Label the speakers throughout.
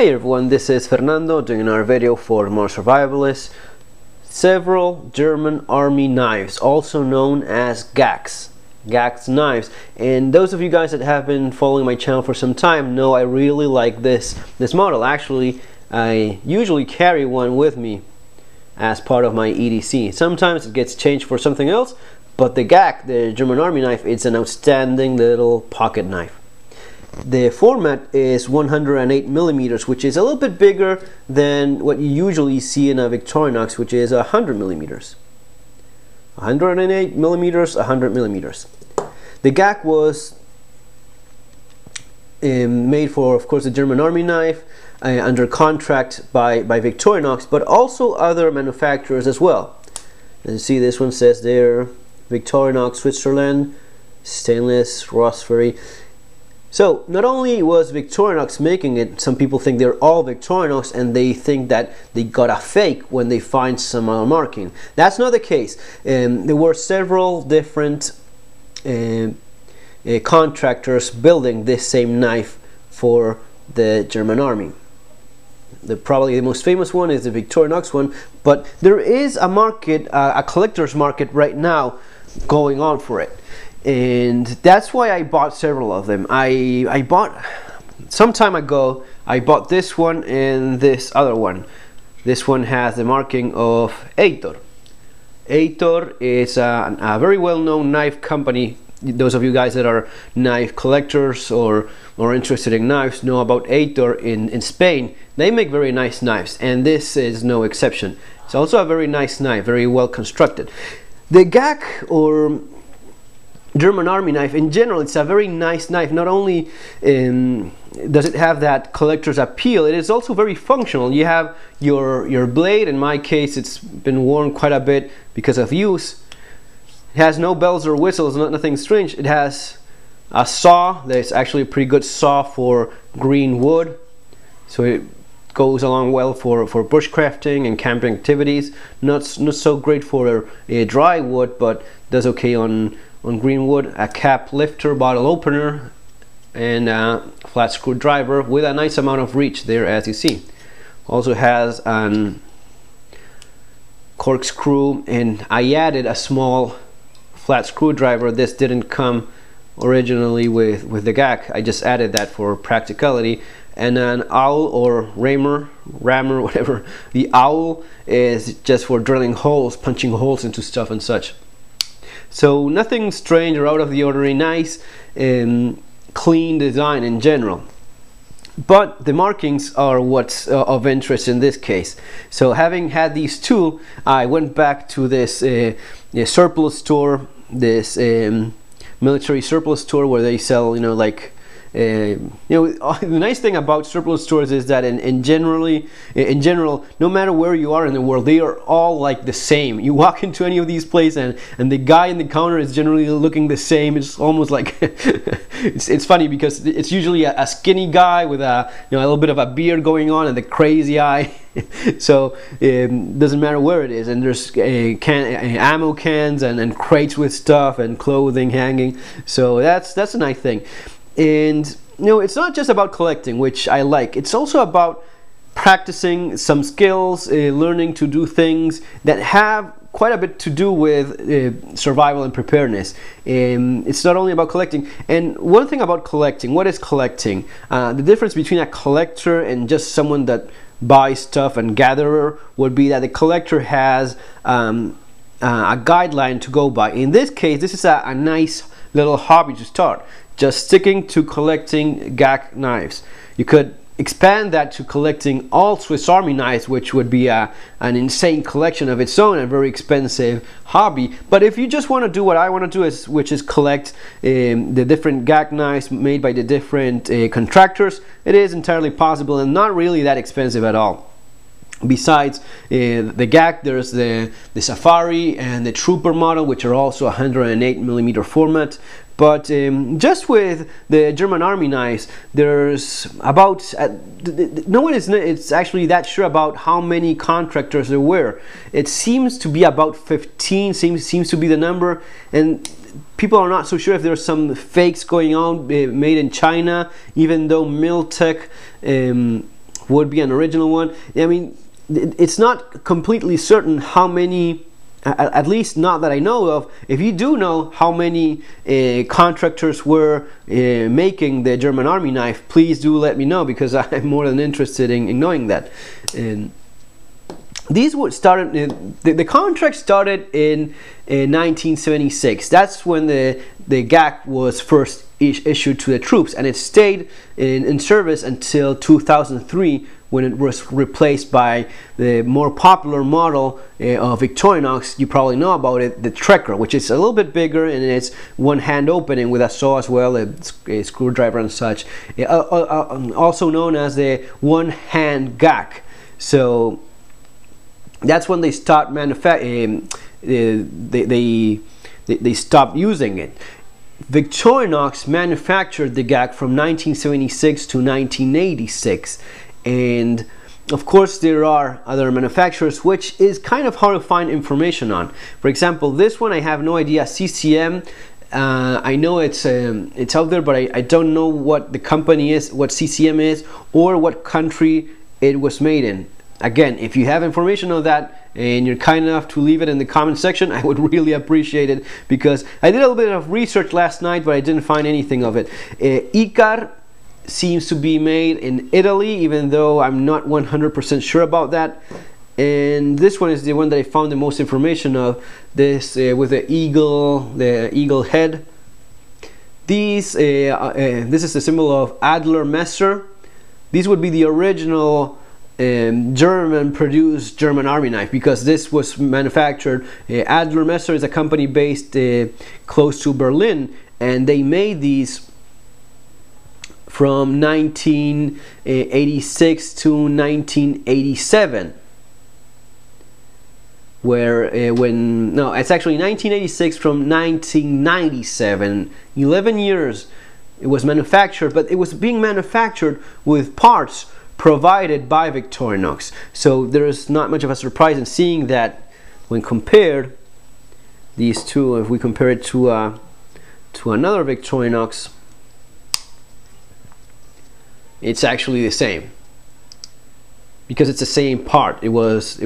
Speaker 1: Hey everyone, this is Fernando doing another video for More Survivalists. Several German army knives, also known as GACs knives. And those of you guys that have been following my channel for some time know I really like this model. Actually, I usually carry one with me as part of my EDC. Sometimes it gets changed for something else, but the GAC, the German army knife, it's an outstanding little pocket knife. The format is 108 millimeters, which is a little bit bigger than what you usually see in a Victorinox, which is 100 millimeters. 108 millimeters, 100 millimeters. The GAC was made for, of course, the German army knife, under contract by Victorinox, but also other manufacturers as well. As you see, this one says there, Victorinox Switzerland, stainless, Rossberry. So not only was Victorinox making it, some people think they're all Victorinox and they think that they got a fake when they find some other marking. That's not the case. There were several different contractors building this same knife for the German army. Probably the most famous one is the Victorinox one, but there is a market, a collector's market right now going on for it. And that's why I bought several of them. I bought, some time ago, I bought this one and this other one. This one has the marking of Eitor. Eitor is a very well-known knife company. Those of you guys that are knife collectors or interested in knives know about Eitor in Spain. They make very nice knives, and this is no exception. It's also a very nice knife, very well constructed. The GAC, or German army knife, in general, it's a very nice knife. Not only does it have that collector's appeal, it is also very functional. You have your blade. In my case, it's been worn quite a bit because of use. It has no bells or whistles, nothing strange. It has a saw that's actually a pretty good saw for green wood, so it goes along well for bushcrafting and camping activities. Not so great for a dry wood, but does okay on green wood. A cap lifter, bottle opener, and a flat screwdriver with a nice amount of reach there, as you see. Also has an corkscrew, and I added a small flat screwdriver. This didn't come originally with the GAC. I just added that for practicality. And an owl or rammer, whatever. The owl is just for drilling holes, punching holes into stuff and such. So nothing strange or out of the ordinary. Nice clean design in general. But the markings are what's of interest in this case. So having had these two, I went back to this surplus store, this military surplus store where they sell, like, the nice thing about surplus stores is that in general, no matter where you are in the world, they are all like the same. You walk into any of these places and the guy in the counter is generally looking the same. It's almost like it's funny because it's usually a skinny guy with a little bit of a beard going on and the crazy eye. So it doesn't matter where it is, and there's ammo cans and crates with stuff and clothing hanging. So that's a nice thing. And it's not just about collecting, which I like. It's also about practicing some skills, learning to do things that have quite a bit to do with survival and preparedness. It's not only about collecting. And one thing about collecting, what is collecting? The difference between a collector and just someone that buys stuff and gatherer would be that the collector has a guideline to go by. In this case, this is a nice little hobby to start. Just sticking to collecting GAC knives. You could expand that to collecting all Swiss Army knives, which would be an insane collection of its own, a very expensive hobby. But if you just want to do what I want to do, which is collect the different GAC knives made by the different contractors, it is entirely possible and not really that expensive at all. Besides the GAC, there's the Safari and the Trooper model, which are also 108 millimeter format. But just with the German army knives, there's about no one is it's actually that sure about how many contractors there were. It seems to be about 15. Seems to be the number, and people are not so sure if there's some fakes going on made in China, even though Miltech would be an original one. I mean, it's not completely certain how many, at least not that I know of. If you do know how many contractors were making the German Army knife, please do let me know, because I'm more than interested in knowing that. And these would start. The contract started in 1976. That's when the GAC was first issued to the troops, and it stayed in service until 2003, when it was replaced by the more popular model of Victorinox. You probably know about it, the Trekker, which is a little bit bigger, and it's one hand opening with a saw as well, a screwdriver and such. Also known as the one hand GAC. So that's when they stopped manufacturing. They stopped using it. Victorinox manufactured the GAC from 1976 to 1986, and of course there are other manufacturers which is kind of hard to find information on. For example, this one I have no idea. CCM, I know it's out there, but I don't know what the company is, what CCM is, or what country it was made in. Again, if you have information on that and you're kind enough to leave it in the comment section, I would really appreciate it, because I did a little bit of research last night, but I didn't find anything of it. Icar seems to be made in Italy, even though I'm not 100% sure about that. And this one is the one that I found the most information of. This with the eagle head. This is the symbol of Adler Messer. These would be the original German produced German Army knife, because this was manufactured. Adler Messer is a company based close to Berlin, and they made these from 1986 to 1987, where it's actually 1986 from 1997, 11 years it was manufactured, but it was being manufactured with parts provided by Victorinox. So there is not much of a surprise in seeing that when compared, these two, if we compare it to another Victorinox, it's actually the same, because it's the same part. It was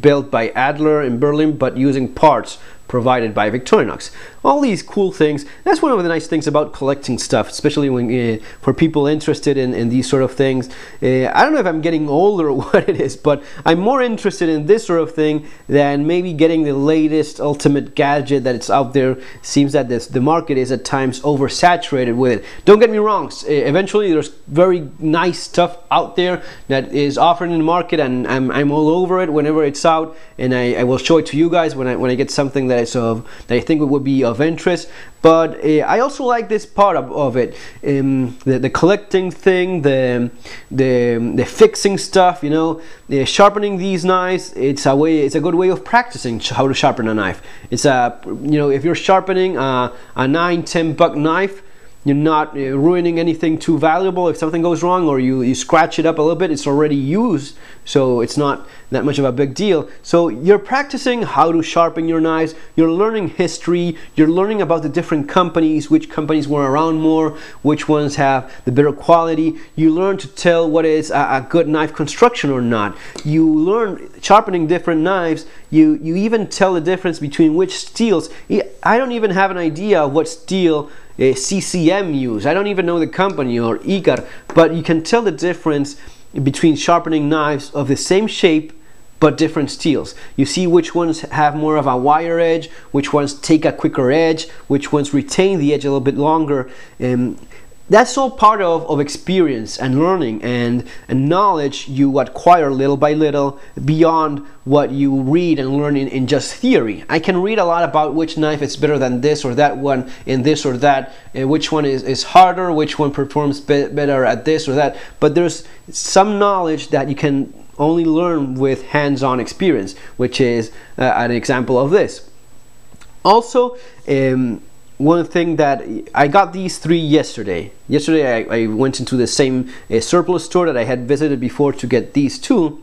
Speaker 1: built by Adler in Berlin, but using parts provided by Victorinox. All these cool things. That's one of the nice things about collecting stuff, especially when for people interested in these sort of things. I don't know if I'm getting old or what it is, but I'm more interested in this sort of thing than maybe getting the latest ultimate gadget that it's out there. Seems that the market is at times oversaturated with it. Don't get me wrong, eventually there's very nice stuff out there that is offered in the market, and I'm all over it whenever it's out, and I will show it to you guys when I get something that I think it would be of interest. But I also like this part of it, the collecting thing, the fixing stuff, you know, sharpening these knives. It's a good way of practicing how to sharpen a knife. It's if you're sharpening a $9-10 knife, you're not ruining anything too valuable. If something goes wrong or you scratch it up a little bit, it's already used, so it's not that much of a big deal. So you're practicing how to sharpen your knives, you're learning history, you're learning about the different companies, which companies were around more, which ones have the better quality. You learn to tell what is a good knife construction or not. You learn sharpening different knives. You even tell the difference between which steels. I don't even have an idea of what steel CCM use. I don't even know the company, or Icar, but you can tell the difference between sharpening knives of the same shape but different steels. You see which ones have more of a wire edge, which ones take a quicker edge, which ones retain the edge a little bit longer. That's all part of experience and learning and knowledge you acquire little by little beyond what you read and learn in just theory. I can read a lot about which knife is better than this or that one in this or that, which one is harder, which one performs better at this or that, but there's some knowledge that you can only learn with hands-on experience, which is an example of this. Also, one thing that I got these three yesterday. Yesterday I went into the same surplus store that I had visited before to get these two.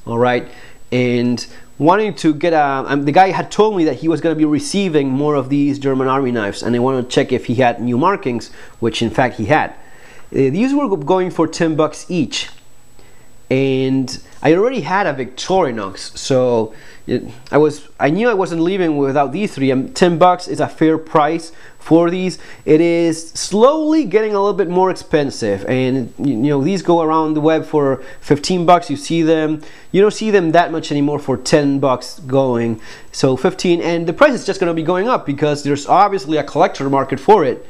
Speaker 1: All right, and wanting to get the guy had told me that he was going to be receiving more of these German Army knives, and I wanted to check if he had new markings, which in fact he had. These were going for $10 each, and I already had a Victorinox, so I knew I wasn't leaving without these three. $10 is a fair price for these. It is slowly getting a little bit more expensive, and you know, these go around the web for $15. You don't see them that much anymore for $10 going. So 15, and the price is just going to be going up because there's obviously a collector market for it.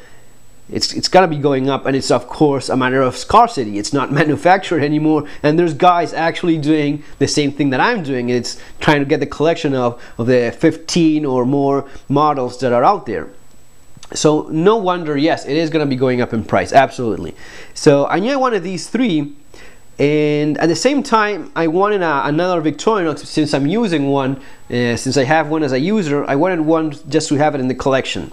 Speaker 1: It's gonna be going up, and it's of course a matter of scarcity. It's not manufactured anymore, and there's guys actually doing the same thing that I'm doing. It's trying to get the collection of the 15 or more models that are out there. So no wonder, yes, it is gonna be going up in price, absolutely. So I knew I wanted these three, and at the same time I wanted another Victorinox. Since I'm using one, since I have one as a user, I wanted one just to have it in the collection.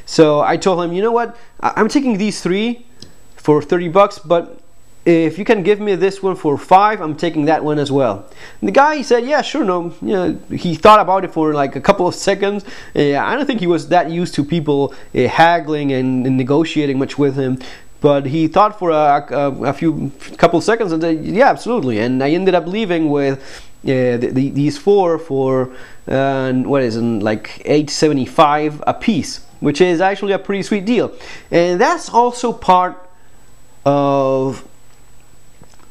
Speaker 1: So I told him, you know what, I'm taking these three for $30, but if you can give me this one for $5, I'm taking that one as well. And the guy said, yeah, sure, no. You know, he thought about it for like a couple of seconds. I don't think he was that used to people haggling and negotiating much with him. But he thought for a couple of seconds and said, yeah, absolutely. And I ended up leaving with these four for what is it, like $8.75 a piece, which is actually a pretty sweet deal. And that's also part of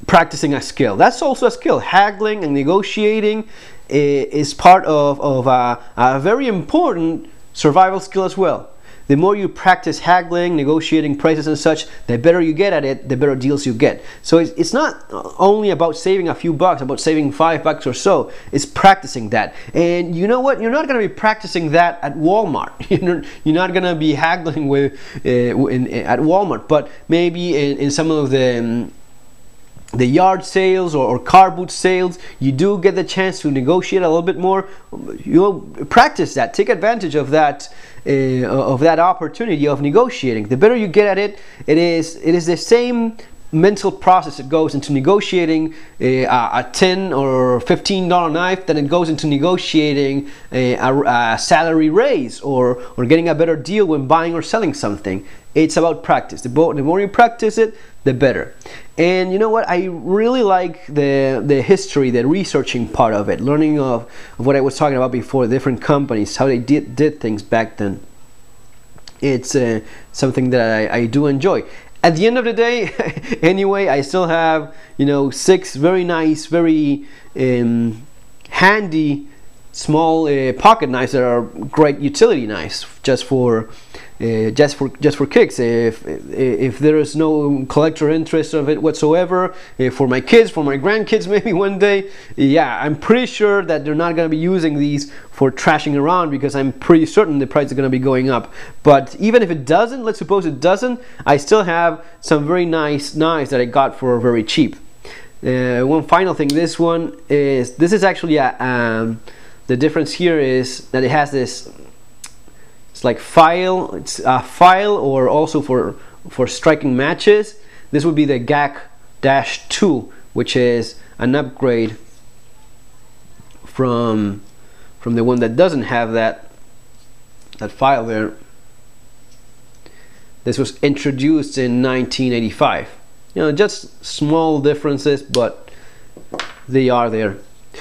Speaker 1: practicing a skill. That's also a skill. Haggling and negotiating is part of a very important survival skill as well. The more you practice haggling, negotiating prices and such, the better you get at it, the better deals you get. So it's not only about saving a few bucks, about saving $5 or so. It's practicing that. And you know what? You're not going to be practicing that at Walmart. You're not going to be haggling with at Walmart, but maybe in some of the yard sales or car boot sales, you do get the chance to negotiate a little bit more. You'll practice that. Take advantage of that opportunity of negotiating. The better you get at it, it is the same mental process that goes into negotiating a $10 or $15 knife than it goes into negotiating a salary raise or getting a better deal when buying or selling something. It's about practice. The more you practice it, the better. And you know what? I really like the history, the researching part of it, learning of what I was talking about before, different companies, how they did things back then. It's something that I do enjoy. At the end of the day, anyway, I still have, you know, 6 very nice, very handy small pocket knives that are great utility knives, just for kicks. If there is no collector interest of it whatsoever, for my kids, for my grandkids, maybe one day, yeah, I'm pretty sure that they're not going to be using these for trashing around, because I'm pretty certain the price is going to be going up. But even if it doesn't, let's suppose it doesn't, I still have some very nice knives that I got for very cheap. One final thing, this is actually the difference here is that it has this, it's like file, it's a file, or also for striking matches. This would be the GAC-2, which is an upgrade from the one that doesn't have that file there. This was introduced in 1985. You know, just small differences, but they are there.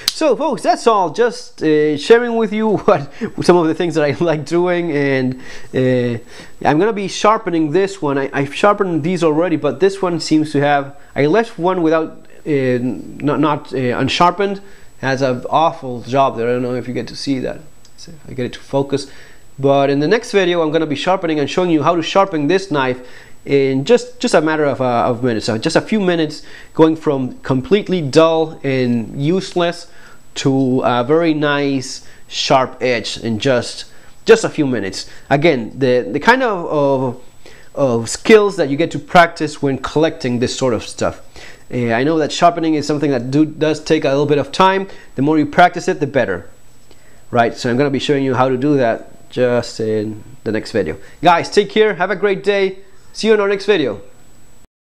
Speaker 1: So folks, that's all. Just sharing with you some of the things that I like doing, and I'm gonna be sharpening this one. I've sharpened these already, but this one seems to have, I left one without not unsharpened. Has an awful job there. I don't know if you get to see that. Let's see if I get it to focus. But in the next video, I'm gonna be sharpening and showing you how to sharpen this knife in just a matter of minutes. So just a few minutes, going from completely dull and useless to a very nice sharp edge in just a few minutes. Again, the kind of skills that you get to practice when collecting this sort of stuff. I know that sharpening is something that does take a little bit of time. The more you practice it, the better, right? So I'm going to be showing you how to do that just in the next video. Guys, take care, have a great day. See you in our next video.